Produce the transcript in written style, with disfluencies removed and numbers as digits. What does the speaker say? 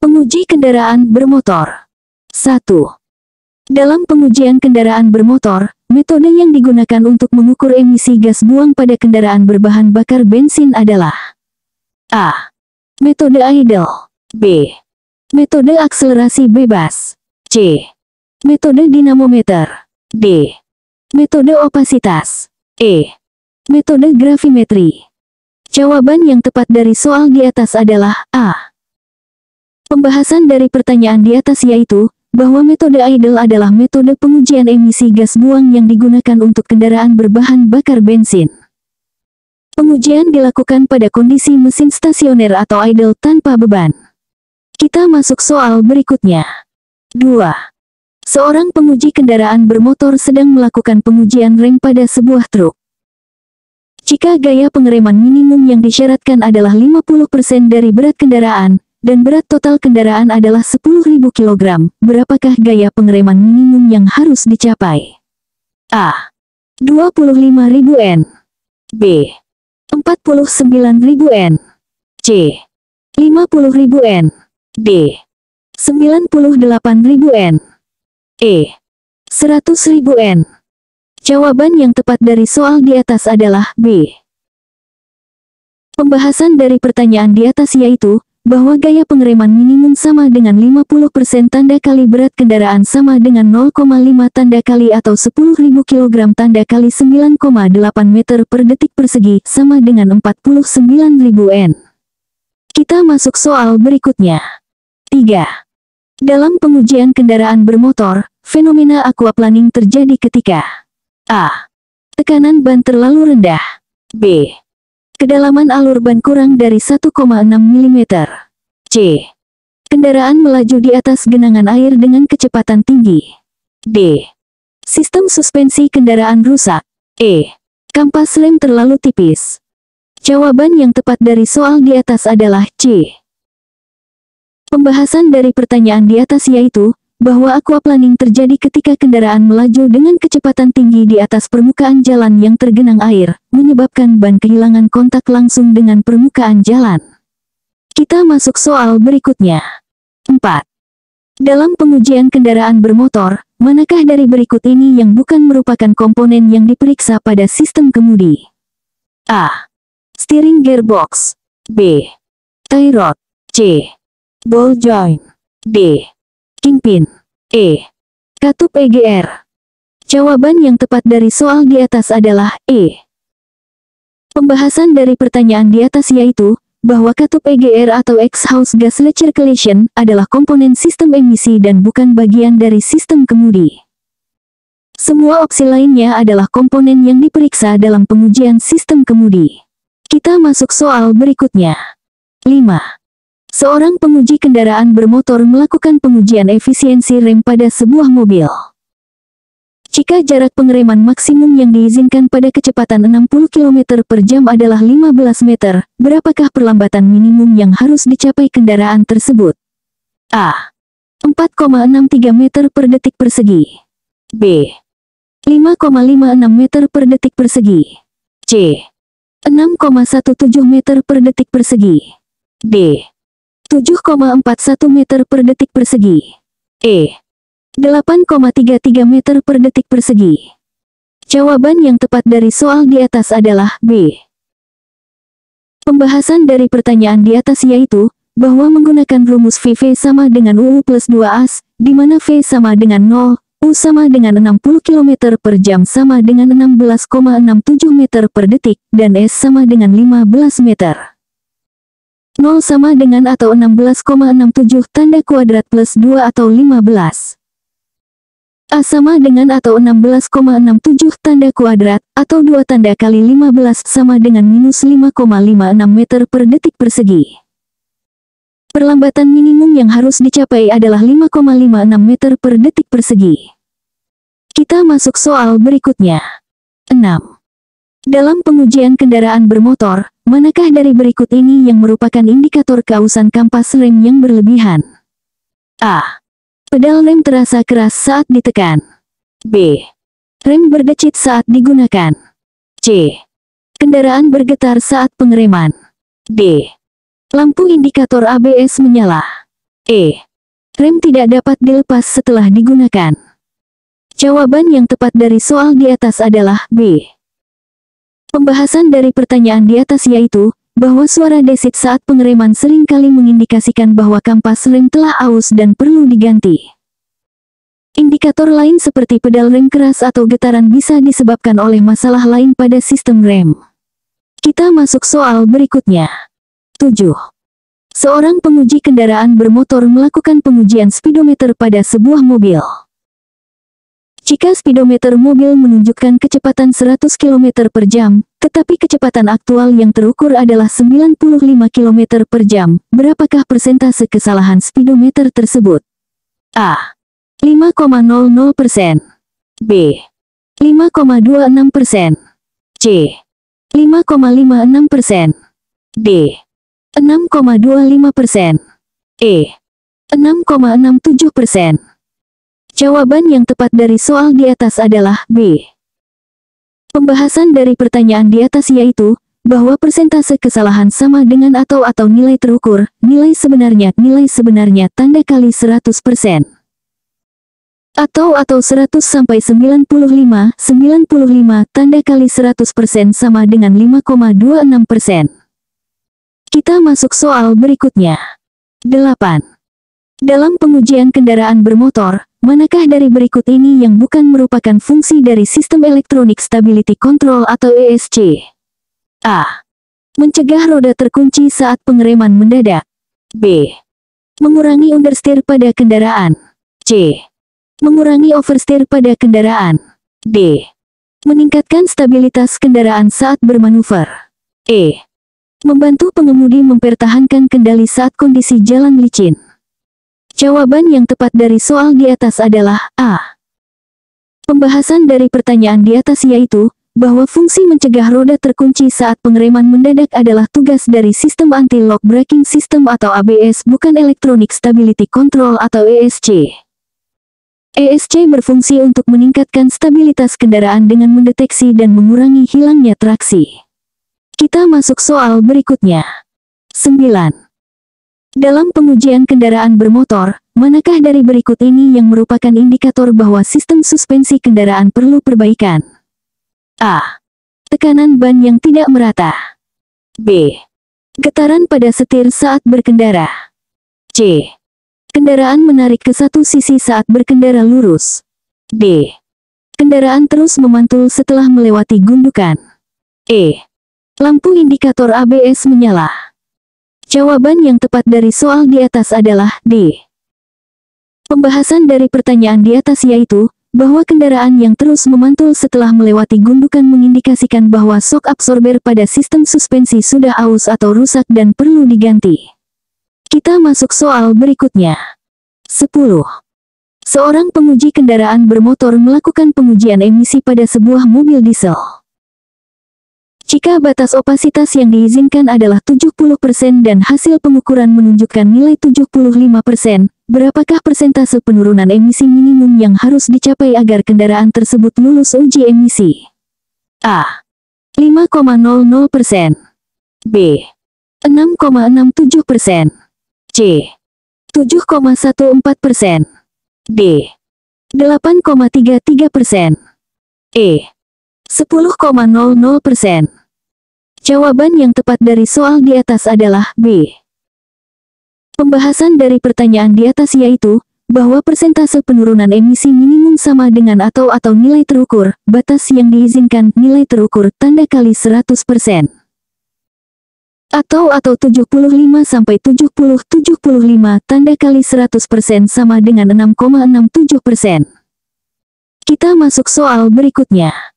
Penguji kendaraan bermotor. 1. Dalam pengujian kendaraan bermotor, metode yang digunakan untuk mengukur emisi gas buang pada kendaraan berbahan bakar bensin adalah A. Metode idle. B. Metode akselerasi bebas. C. Metode dinamometer. D. Metode opasitas. E. Metode gravimetri. Jawaban yang tepat dari soal di atas adalah A. Pembahasan dari pertanyaan di atas yaitu, bahwa metode idle adalah metode pengujian emisi gas buang yang digunakan untuk kendaraan berbahan bakar bensin. Pengujian dilakukan pada kondisi mesin stasioner atau idle tanpa beban. Kita masuk soal berikutnya. 2. Seorang penguji kendaraan bermotor sedang melakukan pengujian rem pada sebuah truk. Jika gaya pengereman minimum yang disyaratkan adalah 50% dari berat kendaraan, dan berat total kendaraan adalah 10.000 kg, berapakah gaya pengereman minimum yang harus dicapai? A. 25.000 N. B. 49.000 N. C. 50.000 N. D. 98.000 N. E. 100.000 N. Jawaban yang tepat dari soal di atas adalah B. Pembahasan dari pertanyaan di atas yaitu, bahwa gaya pengereman minimum sama dengan 50% tanda kali berat kendaraan sama dengan 0,5 tanda kali atau 10.000 kg tanda kali 9,8 meter per detik persegi sama dengan 49.000 N. Kita masuk soal berikutnya. 3. Dalam pengujian kendaraan bermotor, fenomena aquaplaning terjadi ketika A. Tekanan ban terlalu rendah. B. Kedalaman alur ban kurang dari 1,6 mm. C. Kendaraan melaju di atas genangan air dengan kecepatan tinggi. D. Sistem suspensi kendaraan rusak. E. Kampas rem terlalu tipis. Jawaban yang tepat dari soal di atas adalah C. Pembahasan dari pertanyaan di atas yaitu, bahwa aquaplaning terjadi ketika kendaraan melaju dengan kecepatan tinggi di atas permukaan jalan yang tergenang air, menyebabkan ban kehilangan kontak langsung dengan permukaan jalan. Kita masuk soal berikutnya. 4. Dalam pengujian kendaraan bermotor, manakah dari berikut ini yang bukan merupakan komponen yang diperiksa pada sistem kemudi? A. Steering gearbox. B. Tie rod. C. Ball joint. D. Kingpin. E. Katup EGR. Jawaban yang tepat dari soal di atas adalah E. Pembahasan dari pertanyaan di atas yaitu, bahwa katup EGR atau exhaust gas recirculation adalah komponen sistem emisi dan bukan bagian dari sistem kemudi. Semua opsi lainnya adalah komponen yang diperiksa dalam pengujian sistem kemudi. Kita masuk soal berikutnya. 5. Seorang penguji kendaraan bermotor melakukan pengujian efisiensi rem pada sebuah mobil. Jika jarak pengereman maksimum yang diizinkan pada kecepatan 60 km per jam adalah 15 meter, berapakah perlambatan minimum yang harus dicapai kendaraan tersebut? A. 4,63 meter per detik persegi. B. 5,56 meter per detik persegi. C. 6,17 meter per detik persegi. D. 7,41 meter per detik persegi. E. 8,33 meter per detik persegi. Jawaban yang tepat dari soal di atas adalah B. Pembahasan dari pertanyaan di atas yaitu, bahwa menggunakan rumus VV sama dengan UU plus 2AS, di mana V sama dengan 0, U sama dengan 60 km per jam sama dengan 16,67 meter per detik, dan S sama dengan 15 meter. 0 sama dengan atau 16,67 tanda kuadrat plus 2 atau 15. A sama dengan atau 16,67 tanda kuadrat, atau 2 tanda kali 15 sama dengan minus 5,56 meter per detik persegi. Perlambatan minimum yang harus dicapai adalah 5,56 meter per detik persegi. Kita masuk soal berikutnya. 6. Dalam pengujian kendaraan bermotor, manakah dari berikut ini yang merupakan indikator keausan kampas rem yang berlebihan? A. Pedal rem terasa keras saat ditekan. B. Rem berdecit saat digunakan. C. Kendaraan bergetar saat pengereman. D. Lampu indikator ABS menyala. E. Rem tidak dapat dilepas setelah digunakan. Jawaban yang tepat dari soal di atas adalah B. Pembahasan dari pertanyaan di atas yaitu, bahwa suara desit saat pengereman seringkali mengindikasikan bahwa kampas rem telah aus dan perlu diganti. Indikator lain seperti pedal rem keras atau getaran bisa disebabkan oleh masalah lain pada sistem rem. Kita masuk soal berikutnya. 7. Seorang penguji kendaraan bermotor melakukan pengujian speedometer pada sebuah mobil. Jika speedometer mobil menunjukkan kecepatan 100 km per jam, tetapi kecepatan aktual yang terukur adalah 95 km per jam, berapakah persentase kesalahan speedometer tersebut? A. 5,00%, B. 5,26%, C. 5,56%, D. 6,25%, E. 6,67%. Jawaban yang tepat dari soal di atas adalah B. Pembahasan dari pertanyaan di atas yaitu, bahwa persentase kesalahan sama dengan atau nilai terukur, nilai sebenarnya tanda kali 100%. Atau 100 sampai 95 tanda kali 100% sama dengan 5,26%. Kita masuk soal berikutnya. 8. Dalam pengujian kendaraan bermotor, manakah dari berikut ini yang bukan merupakan fungsi dari sistem Electronic Stability Control atau ESC? A. Mencegah roda terkunci saat pengereman mendadak. B. Mengurangi understeer pada kendaraan. C. Mengurangi oversteer pada kendaraan. D. Meningkatkan stabilitas kendaraan saat bermanuver. E. Membantu pengemudi mempertahankan kendali saat kondisi jalan licin. Jawaban yang tepat dari soal di atas adalah A. Pembahasan dari pertanyaan di atas yaitu, bahwa fungsi mencegah roda terkunci saat pengereman mendadak adalah tugas dari sistem anti-lock braking system atau ABS bukan Electronic Stability Control atau ESC. ESC berfungsi untuk meningkatkan stabilitas kendaraan dengan mendeteksi dan mengurangi hilangnya traksi. Kita masuk soal berikutnya. 9. Dalam pengujian kendaraan bermotor, manakah dari berikut ini yang merupakan indikator bahwa sistem suspensi kendaraan perlu perbaikan? A. Tekanan ban yang tidak merata. B. Getaran pada setir saat berkendara. C. Kendaraan menarik ke satu sisi saat berkendara lurus. D. Kendaraan terus memantul setelah melewati gundukan. E. Lampu indikator ABS menyala. Jawaban yang tepat dari soal di atas adalah D. Pembahasan dari pertanyaan di atas yaitu, bahwa kendaraan yang terus memantul setelah melewati gundukan mengindikasikan bahwa shock absorber pada sistem suspensi sudah aus atau rusak dan perlu diganti. Kita masuk soal berikutnya. 10. Seorang penguji kendaraan bermotor melakukan pengujian emisi pada sebuah mobil diesel. Jika batas opasitas yang diizinkan adalah 70% dan hasil pengukuran menunjukkan nilai 75%, berapakah persentase penurunan emisi minimum yang harus dicapai agar kendaraan tersebut lulus uji emisi? A. 5,00%, B. 6,67%, C. 7,14%, D. 8,33%, E. 10,00%. Jawaban yang tepat dari soal di atas adalah B. Pembahasan dari pertanyaan di atas yaitu, bahwa persentase penurunan emisi minimum sama dengan atau nilai terukur, batas yang diizinkan, nilai terukur, tanda kali 100%. Atau 75 sampai 75 tanda kali 100% sama dengan 6,67%. Kita masuk soal berikutnya.